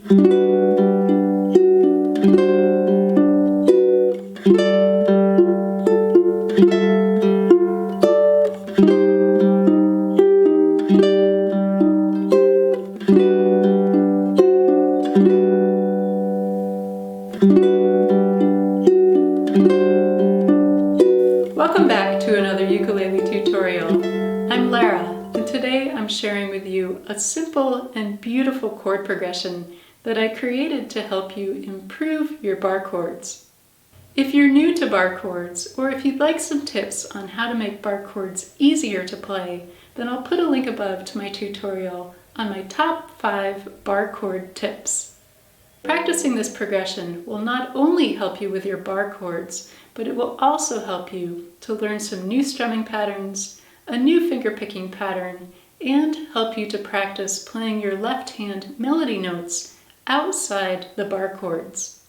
Welcome back to another ukulele tutorial. I'm Lara, and today I'm sharing with you a simple and beautiful chord progression that I created to help you improve your bar chords. If you're new to bar chords, or if you'd like some tips on how to make bar chords easier to play, then I'll put a link above to my tutorial on my top 5 bar chord tips. Practicing this progression will not only help you with your bar chords, but it will also help you to learn some new strumming patterns, a new finger picking pattern, and help you to practice playing your left hand melody notes outside the bar chords.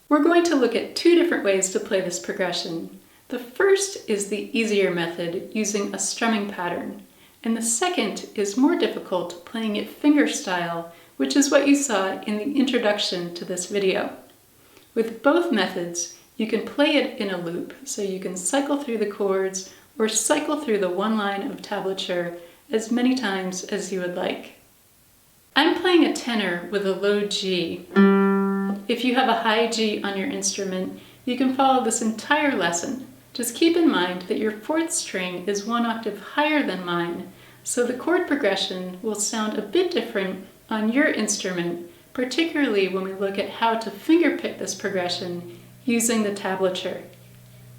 We're going to look at 2 different ways to play this progression. The first is the easier method using a strumming pattern, and the second is more difficult, playing it fingerstyle, which is what you saw in the introduction to this video. With both methods, you can play it in a loop, so you can cycle through the chords or cycle through the one line of tablature as many times as you would like. I'm playing a tenor with a low G. If you have a high G on your instrument, you can follow this entire lesson. Just keep in mind that your 4th string is 1 octave higher than mine, so the chord progression will sound a bit different on your instrument, particularly when we look at how to fingerpick this progression using the tablature.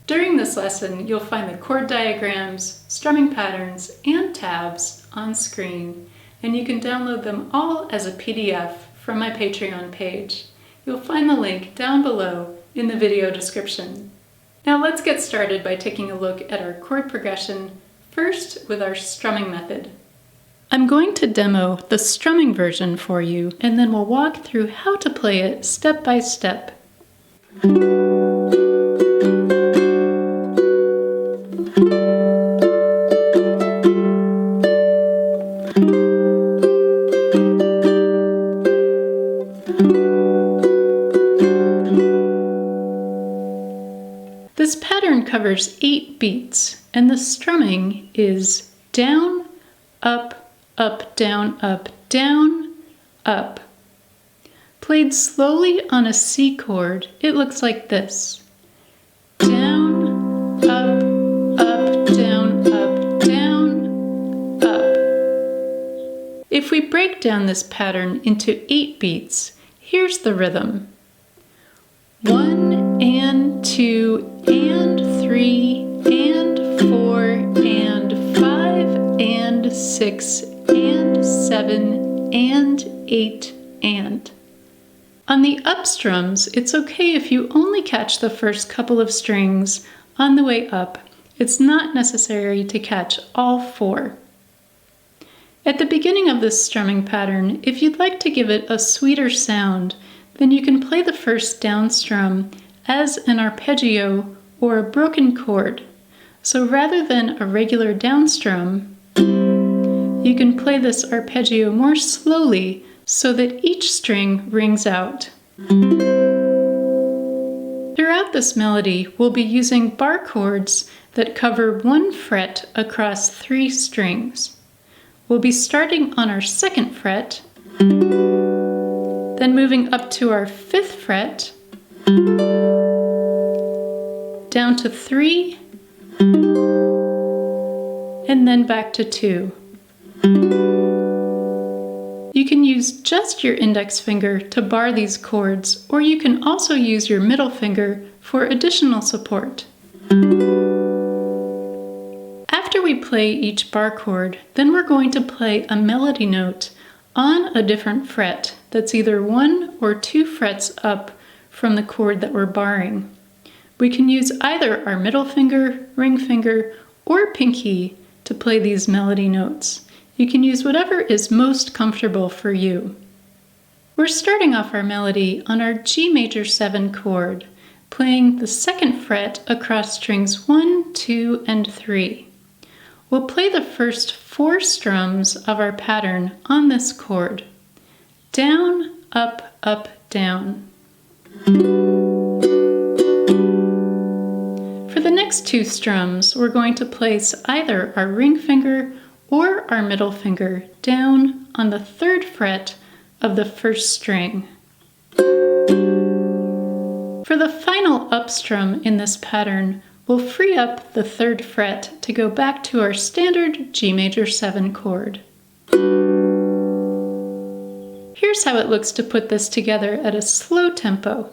During this lesson, you'll find the chord diagrams, strumming patterns, and tabs on screen, and you can download them all as a PDF from my Patreon page. You'll find the link down below in the video description. Now let's get started by taking a look at our chord progression, first with our strumming method. I'm going to demo the strumming version for you, and then we'll walk through how to play it step by step. This pattern covers 8 beats, and the strumming is down, up, up, down, up, down, up. Played slowly on a C chord, it looks like this. Down, up, up, down, up, down, up. If we break down this pattern into 8 beats, here's the rhythm. 1 and 2 and 3 and 4 and 5 and 6 and 7 and 8 and. On the up strums, it's okay if you only catch the first couple of strings on the way up. It's not necessary to catch all 4. At the beginning of this strumming pattern, if you'd like to give it a sweeter sound, then you can play the first down strum as an arpeggio or a broken chord. So rather than a regular down strum, you can play this arpeggio more slowly so that each string rings out. Throughout this melody, we'll be using bar chords that cover 1 fret across 3 strings. We'll be starting on our 2nd fret, then moving up to our 5th fret, down to 3, and then back to 2. You can use just your index finger to bar these chords, or you can also use your middle finger for additional support. After we play each bar chord, then we're going to play a melody note on a different fret that's either 1 or 2 frets up from the chord that we're barring. We can use either our middle finger, ring finger, or pinky to play these melody notes. You can use whatever is most comfortable for you. We're starting off our melody on our G major 7 chord, playing the 2nd fret across strings 1, 2, and 3. We'll play the first 4 strums of our pattern on this chord. Down, up, up, down. For the next two strums, we're going to place either our ring finger or our middle finger down on the 3rd fret of the 1st string. For the final up strum in this pattern, we'll free up the 3rd fret to go back to our standard G major 7 chord. Here's how it looks to put this together at a slow tempo.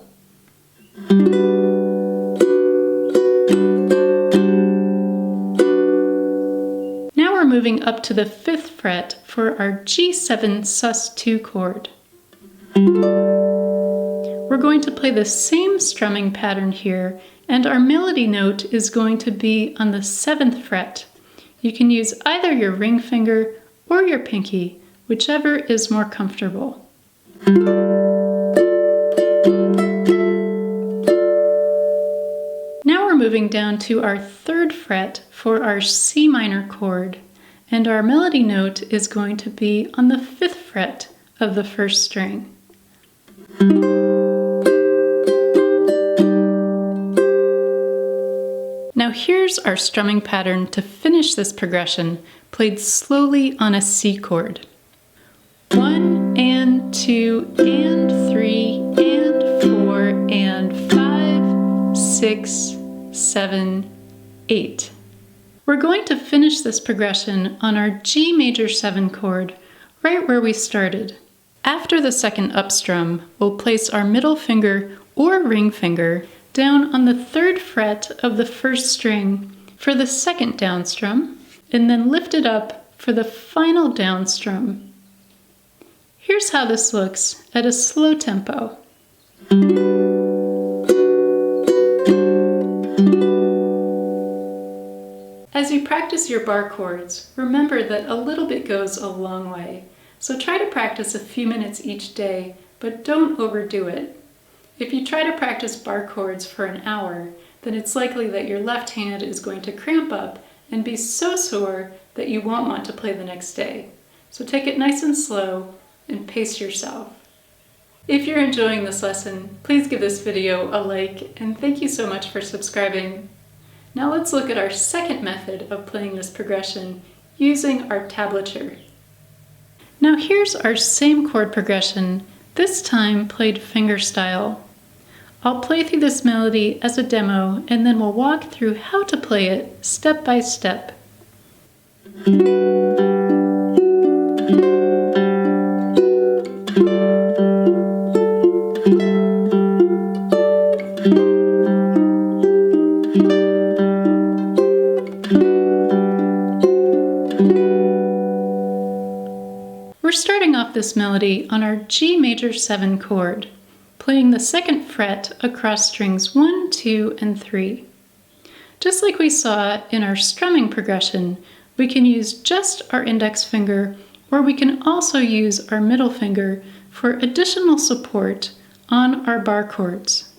Now we're moving up to the 5th fret for our G7 sus2 chord. We're going to play the same strumming pattern here, and our melody note is going to be on the 7th fret. You can use either your ring finger or your pinky, whichever is more comfortable. Now we're moving down to our 3rd fret for our C minor chord, and our melody note is going to be on the 5th fret of the 1st string. Now here's our strumming pattern to finish this progression, played slowly on a C chord. 1 and 2 and 3 and 4 and 5, 6, 7, 8. We're going to finish this progression on our G major 7 chord, right where we started. After the 2nd up strum, we'll place our middle finger or ring finger down on the 3rd fret of the 1st string for the 2nd down strum, and then lift it up for the final down strum. Here's how this looks at a slow tempo. As you practice your bar chords, remember that a little bit goes a long way. So try to practice a few minutes each day, but don't overdo it. If you try to practice bar chords for an hour, then it's likely that your left hand is going to cramp up and be so sore that you won't want to play the next day. So take it nice and slow and pace yourself. If you're enjoying this lesson, please give this video a like, and thank you so much for subscribing. Now let's look at our 2nd method of playing this progression using our tablature. Now here's our same chord progression, this time played fingerstyle. I'll play through this melody as a demo, and then we'll walk through how to play it step by step. We're starting off this melody on our G major 7 chord, playing the 2nd fret across strings 1, 2, and 3. Just like we saw in our strumming progression, we can use just our index finger, or we can also use our middle finger for additional support on our bar chords.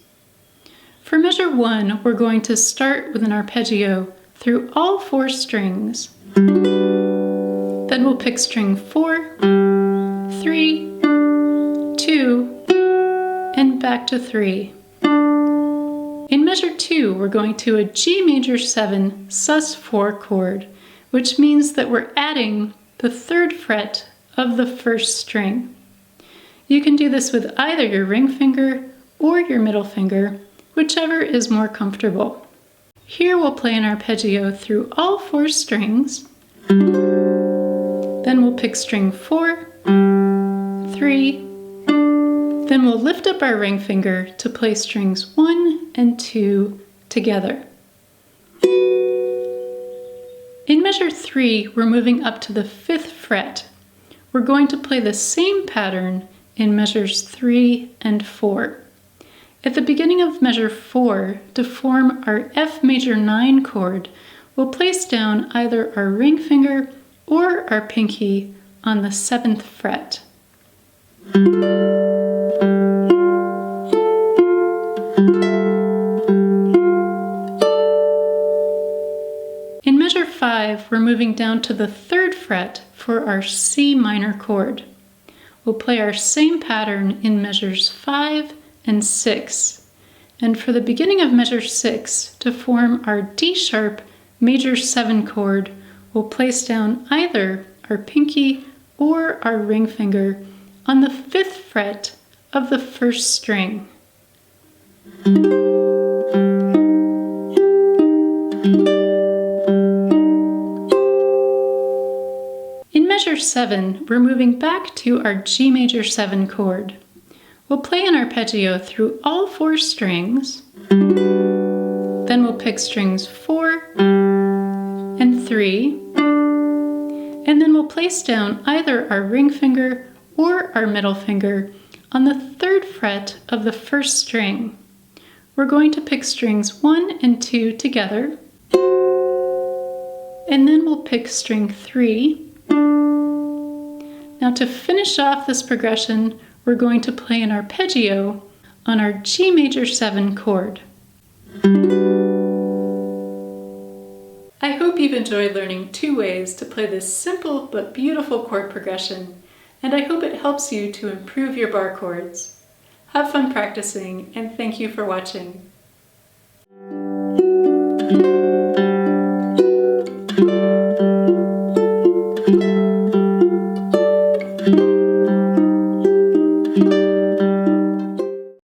For measure 1, we're going to start with an arpeggio through all 4 strings. Then we'll pick string 4, 3, 2, and back to 3. In measure 2, we're going to a G major 7 sus4 chord, which means that we're adding the 3rd fret of the 1st string. You can do this with either your ring finger or your middle finger, whichever is more comfortable. Here we'll play an arpeggio through all 4 strings. Then we'll pick string 4, 3, then we'll lift up our ring finger to play strings 1 and 2 together. In measure 3, we're moving up to the 5th fret. We're going to play the same pattern in measures 3 and 4. At the beginning of measure 4, to form our F major 9 chord, we'll place down either our ring finger or our pinky on the 7th fret. In measure 5, we're moving down to the 3rd fret for our C minor chord. we'll play our same pattern in measures 5 and 6. And for the beginning of measure 6, to form our D sharp major 7 chord, we'll place down either our pinky or our ring finger on the 5th fret of the 1st string. In measure 7, we're moving back to our G major 7 chord. We'll play an arpeggio through all 4 strings, then we'll pick strings 4 and 3, and then we'll place down either our ring finger or our middle finger on the 3rd fret of the 1st string. We're going to pick strings 1 and 2 together, and then we'll pick string 3. Now to finish off this progression, we're going to play an arpeggio on our G major 7 chord. I hope you've enjoyed learning 2 ways to play this simple but beautiful chord progression, and I hope it helps you to improve your bar chords. Have fun practicing, and thank you for watching.